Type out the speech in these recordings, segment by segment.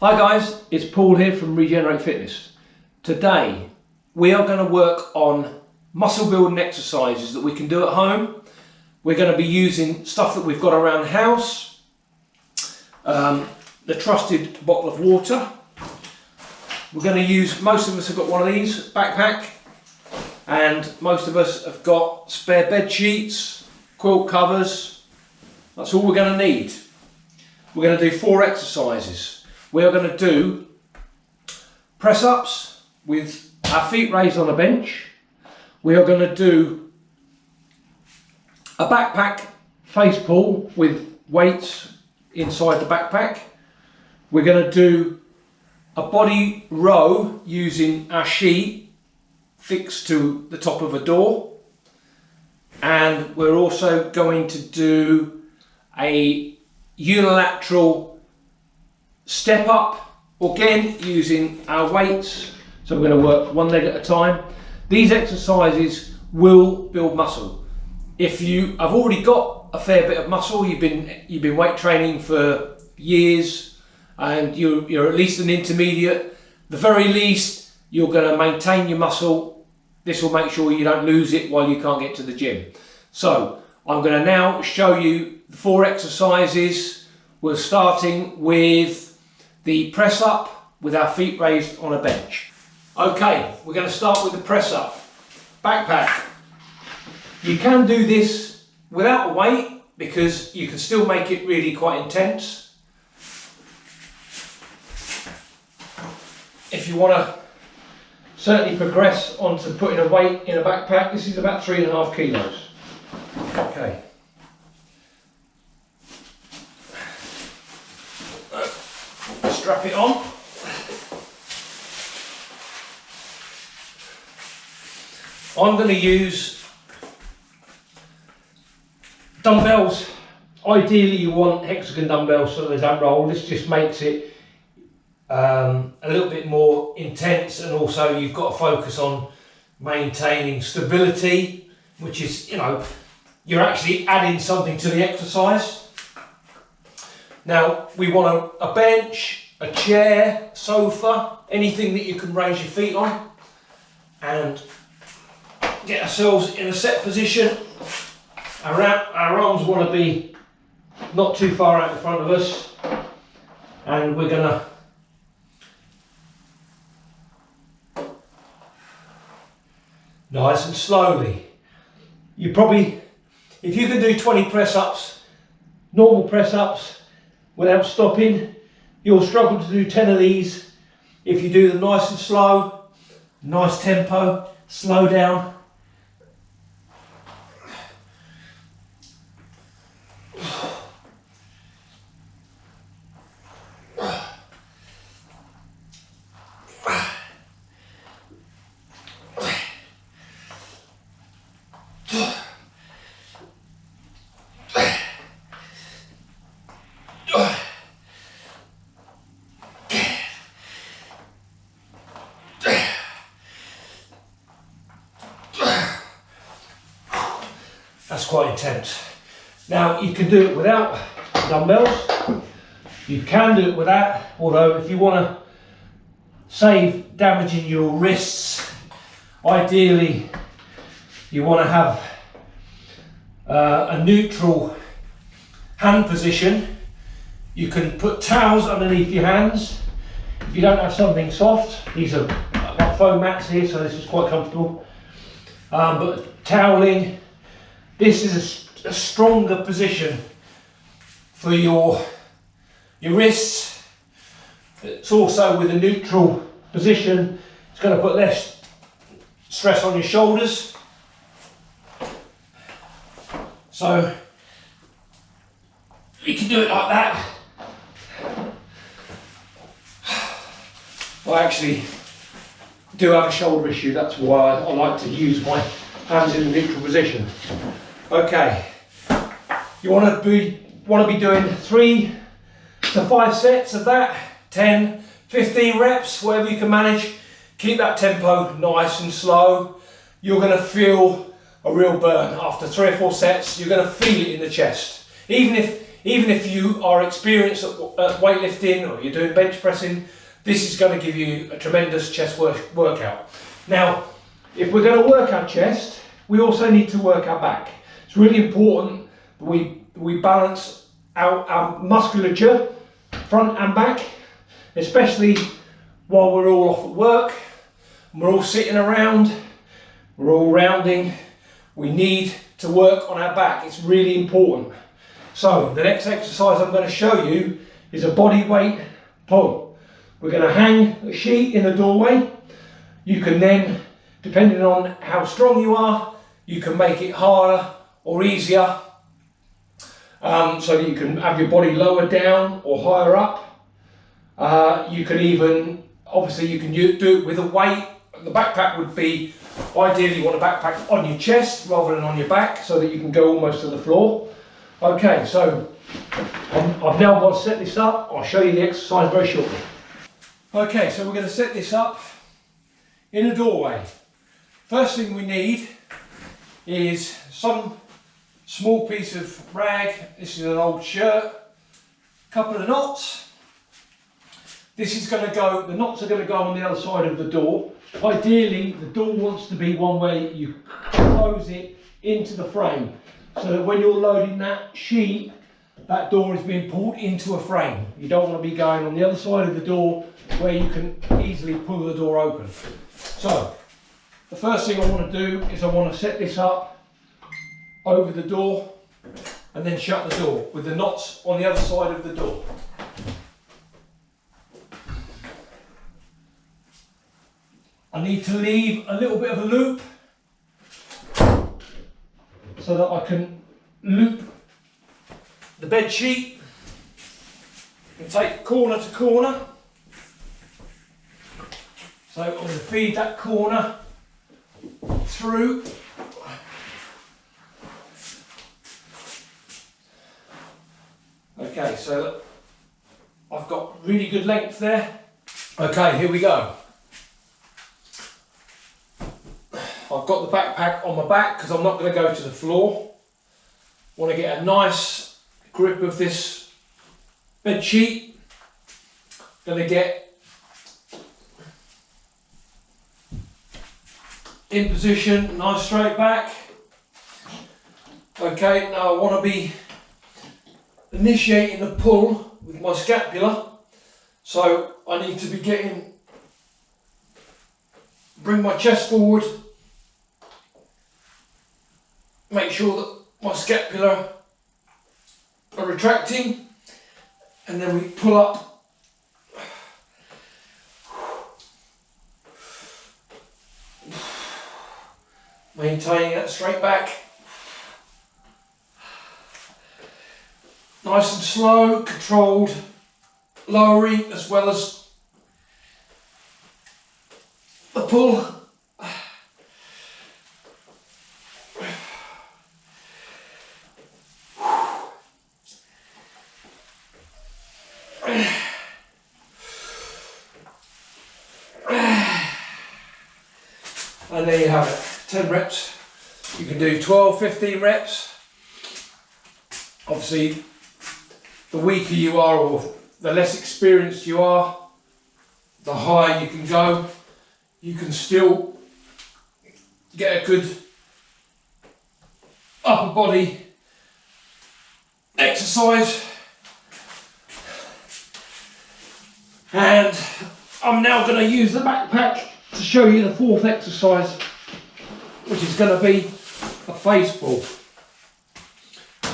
Hi guys, it's Paul here from Regenerate Fitness. Today we are going to work on muscle building exercises that we can do at home. We're going to be using stuff that we've got around the house, the trusted bottle of water. We're going to use, most of us have got one of these, backpack, and most of us have got spare bed sheets, quilt covers. That's all we're going to need. We're going to do 4 exercises. We are going to do press-ups with our feet raised on a bench. We are going to do a backpack face pull with weights inside the backpack. We're going to do a body row using our sheet fixed to the top of a door. And we're also going to do a unilateral step up, again using our weights. So we're going to work one leg at a time. These exercises will build muscle. If you have already got a fair bit of muscle, you've been weight training for years, and you're at least an intermediate, the very least you're going to maintain your muscle. This will make sure you don't lose it while you can't get to the gym. So I'm going to now show you the 4 exercises. We're starting with the press up with our feet raised on a bench. Okay, we're going to start with the press up. Backpack. You can do this without a weight because you can still make it really quite intense. If you want to certainly progress onto putting a weight in a backpack, this is about 3.5 kilos. Okay. Strap it on. I'm going to use dumbbells. Ideally you want hexagon dumbbells so they don't roll. This just makes it a little bit more intense, and also you've got to focus on maintaining stability, which is, you're actually adding something to the exercise. Now we want a bench, a chair, sofa, anything that you can raise your feet on, and get ourselves in a set position. Our arms want to be not too far out in front of us, and we're going to nice and slowly. You probably, if you can do 20 press-ups, normal press-ups without stopping, you'll struggle to do 10 of these. If you do them nice and slow, nice tempo, slow down. That's quite intense. Now you can do it without dumbbells. You can do it with that, although if you want to save damaging your wrists, ideally you want to have a neutral hand position. You can put towels underneath your hands. If you don't have something soft, these are like foam mats here, so this is quite comfortable. But toweling, this is a stronger position for your wrists. It's also with a neutral position. It's going to put less stress on your shoulders. So you can do it like that. I actually do have a shoulder issue, that's why I like to use my hands in a neutral position. Okay, you want to be doing 3 to 5 sets of that, 10, 15 reps, whatever you can manage. Keep that tempo nice and slow. You're going to feel a real burn after 3 or 4 sets. You're going to feel it in the chest. Even if even if you are experienced at weightlifting or you're doing bench pressing, this is going to give you a tremendous chest workout. Now, if we're going to work our chest, we also need to work our back. It's really important that we balance our musculature, front and back, especially while we're all off at work, we're all sitting around, we're all rounding. We need to work on our back. It's really important. So the next exercise I'm going to show you is a body weight pull. We're going to hang a sheet in the doorway. You can then, depending on how strong you are, you can make it harder or easier, so that you can have your body lower down or higher up. You can even, obviously you can do it with a weight. The backpack would be, ideally you want a backpack on your chest rather than on your back, so that you can go almost to the floor. Okay, so I've now got to set this up. I'll show you the exercise very shortly. Okay, so we're going to set this up in a doorway. First thing we need is some small piece of rag. This is an old shirt, a couple of knots. This is going to go, the knots are going to go on the other side of the door. Ideally, the door wants to be one way you close it into the frame, so that when you're loading that sheet, that door is being pulled into a frame. You don't want to be going on the other side of the door where you can easily pull the door open. So, the first thing I want to do is I want to set this up over the door and then shut the door with the knots on the other side of the door. I need to leave a little bit of a loop so that I can loop the bed sheet and take corner to corner. So I'm going to feed that corner through. Okay, so I've got really good length there. Okay, here we go. I've got the backpack on my back because I'm not going to go to the floor. I want to get a nice grip of this bed sheet. Going to get in position, nice straight back. Okay, now I want to be initiating the pull with my scapula. So I need to be bring my chest forward. Make sure that my scapula are retracting, and then we pull up. Maintaining that straight back. Nice and slow, controlled lowering as well as the pull. And there you have it, 10 reps. You can do 12, 15 reps. Obviously, the weaker you are or the less experienced you are, the higher you can go. You can still get a good upper body exercise. And I'm now going to use the backpack to show you the fourth exercise, which is going to be a face pull.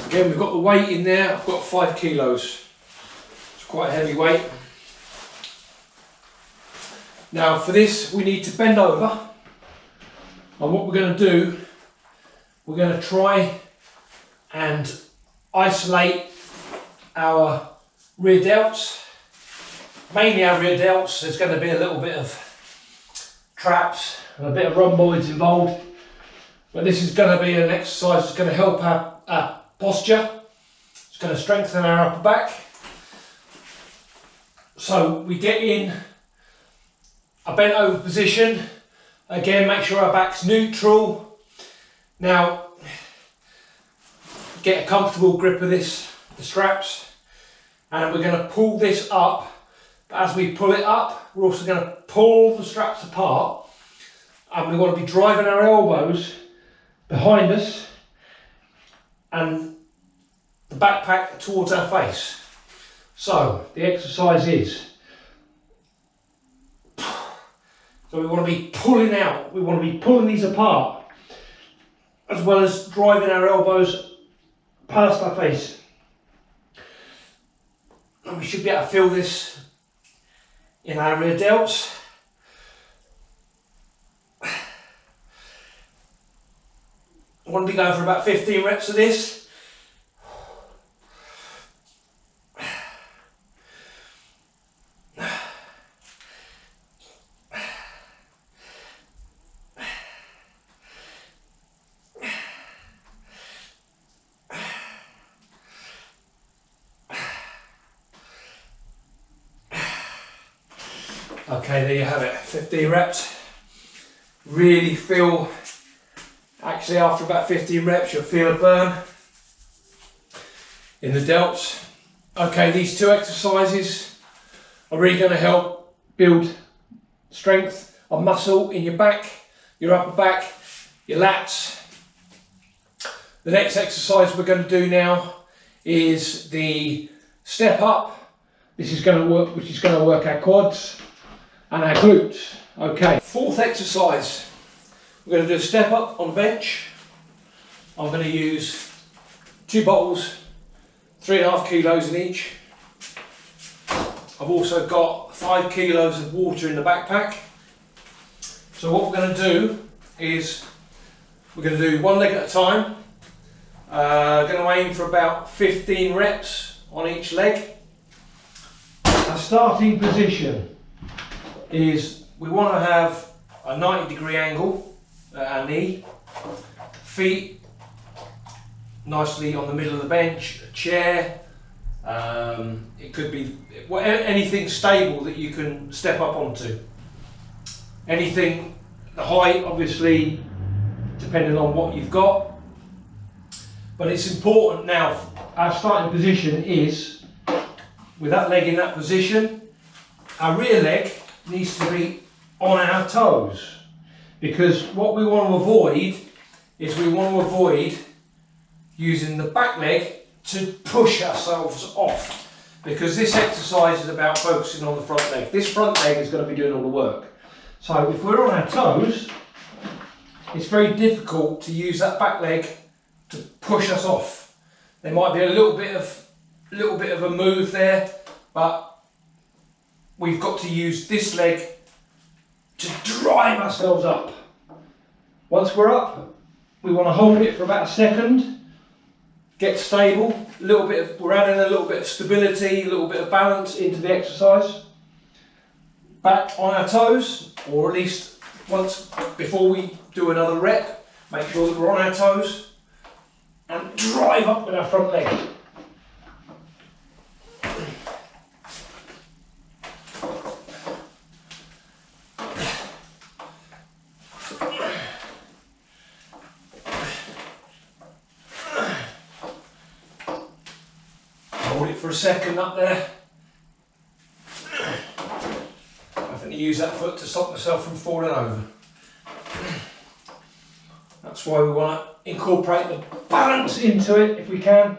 Again, we've got the weight in there. I've got 5 kilos. It's quite a heavy weight. Now for this, we need to bend over. And what we're going to do, we're going to try and isolate our rear delts. Mainly our rear delts. There's going to be a little bit of traps and a bit of rhomboids involved. But this is going to be an exercise that's going to help our posture. It's going to strengthen our upper back. So we get in a bent over position. Again, make sure our back's neutral. Now, get a comfortable grip of this the straps, and we're going to pull this up. As we pull it up, we're also going to pull the straps apart, and we want to be driving our elbows behind us and the backpack towards our face. So the exercise is, so we want to be pulling out, we want to be pulling these apart, as well as driving our elbows past our face. And we should be able to feel this in our rear delts. I want to be going for about 15 reps of this. Okay, there you have it, 15 reps. Really feel, actually after about 15 reps, you'll feel a burn in the delts. Okay, these two exercises are really going to help build strength of muscle in your back, your upper back, your lats. The next exercise we're going to do now is the step up. This is going to work, which is going to work our quads and our glutes. Okay, fourth exercise, we're going to do a step up on the bench. I'm going to use 2 bottles, 3.5 kilos in each. I've also got 5 kilos of water in the backpack. So what we're going to do is, we're going to do one leg at a time. Going to aim for about 15 reps on each leg. Our starting position is, we want to have a 90-degree angle at our knee, feet nicely on the middle of the bench, a chair, it could be anything stable that you can step up onto. Anything, the height obviously depending on what you've got, but it's important now, our starting position is, with that leg in that position, our rear leg needs to be on our toes, because what we want to avoid is we want to avoid using the back leg to push ourselves off, because this exercise is about focusing on the front leg. This front leg is going to be doing all the work. So if we're on our toes, it's very difficult to use that back leg to push us off. There might be a little bit of a move there, but we've got to use this leg to drive ourselves up. Once we're up, we want to hold it for about a second, get stable, we're adding a little bit of stability, a little bit of balance into the exercise. Back on our toes, or at least once before we do another rep, make sure that we're on our toes and drive up with our front leg. Hold it for a second up there. Having to use that foot to stop myself from falling over. That's why we want to incorporate the balance into it if we can.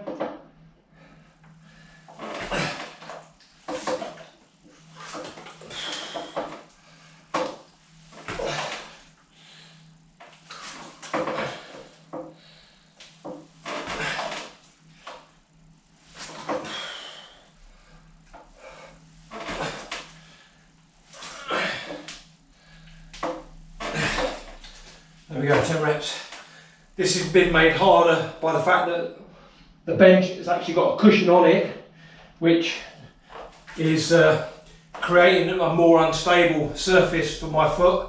There we go, 10 reps. This has been made harder by the fact that the bench has actually got a cushion on it, which is creating a more unstable surface for my foot,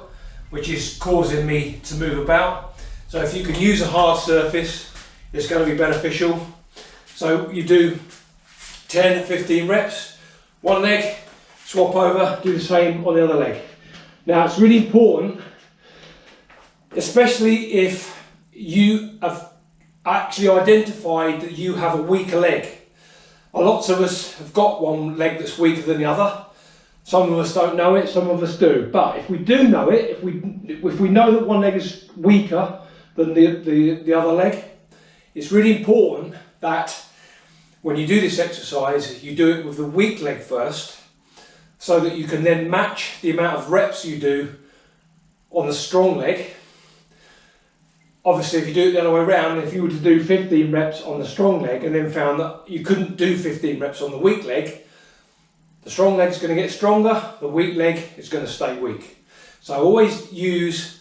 which is causing me to move about. So if you can use a hard surface, it's going to be beneficial. So you do 10, 15 reps, one leg, swap over, do the same on the other leg. Now it's really important, especially if you have actually identified that you have a weaker leg. Lots of us have got one leg that's weaker than the other. Some of us don't know it, some of us do. But if we do know it, if we know that one leg is weaker than the other leg, it's really important that when you do this exercise, you do it with the weak leg first, so that you can then match the amount of reps you do on the strong leg. Obviously, if you do it the other way around, if you were to do 15 reps on the strong leg and then found that you couldn't do 15 reps on the weak leg, the strong leg is going to get stronger, the weak leg is going to stay weak. So always use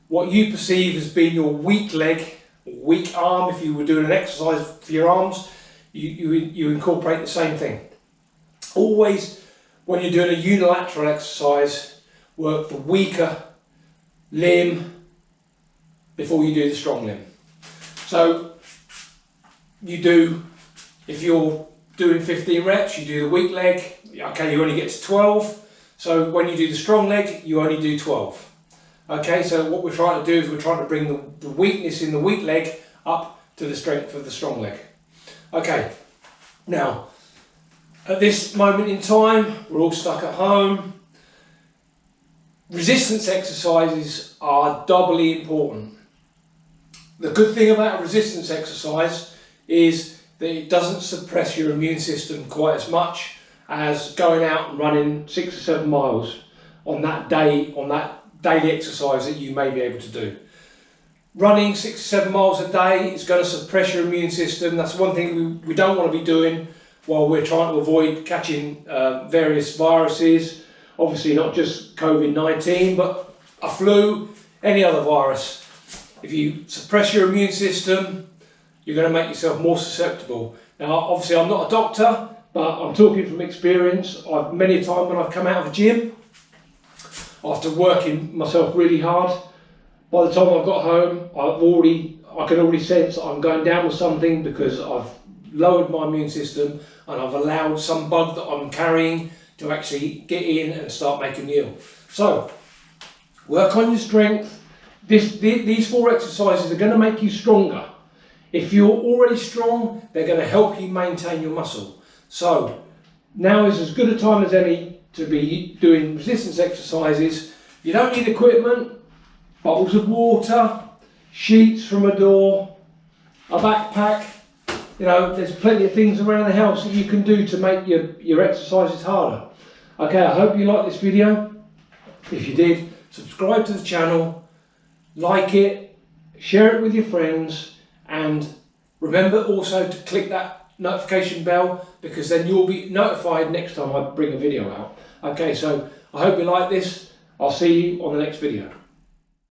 what you perceive as being your weak leg, weak arm. If you were doing an exercise for your arms, you incorporate the same thing. Always, when you're doing a unilateral exercise, work the weaker limb before you do the strong limb. So you do, if you're doing 15 reps, you do the weak leg, okay, you only get to 12. So when you do the strong leg, you only do 12. Okay, so what we're trying to do is we're trying to bring the weakness in the weak leg up to the strength of the strong leg. Okay, now, at this moment in time, we're all stuck at home. Resistance exercises are doubly important. The good thing about a resistance exercise is that it doesn't suppress your immune system quite as much as going out and running 6 or 7 miles on that day, on that daily exercise that you may be able to do. Running 6 or 7 miles a day is going to suppress your immune system. That's one thing we don't want to be doing while we're trying to avoid catching various viruses. Obviously not just Covid19, but a flu, any other virus. If you suppress your immune system, you're going to make yourself more susceptible. Now, obviously I'm not a doctor, but I'm talking from experience. Many a time when I've come out of a gym, after working myself really hard, by the time I've got home, I can already sense that I'm going down with something because I've lowered my immune system and I've allowed some bug that I'm carrying to actually get in and start making me ill. So, work on your strength. These 4 exercises are going to make you stronger. If you're already strong, they're going to help you maintain your muscle. So, now is as good a time as any to be doing resistance exercises. You don't need equipment, bottles of water, sheets from a door, a backpack. You know, there's plenty of things around the house that you can do to make your exercises harder. Okay, I hope you liked this video. If you did, subscribe to the channel, like it, share it with your friends, and remember also to click that notification bell, because then you'll be notified next time I bring a video out. Okay, so I hope you like this. I'll see you on the next video.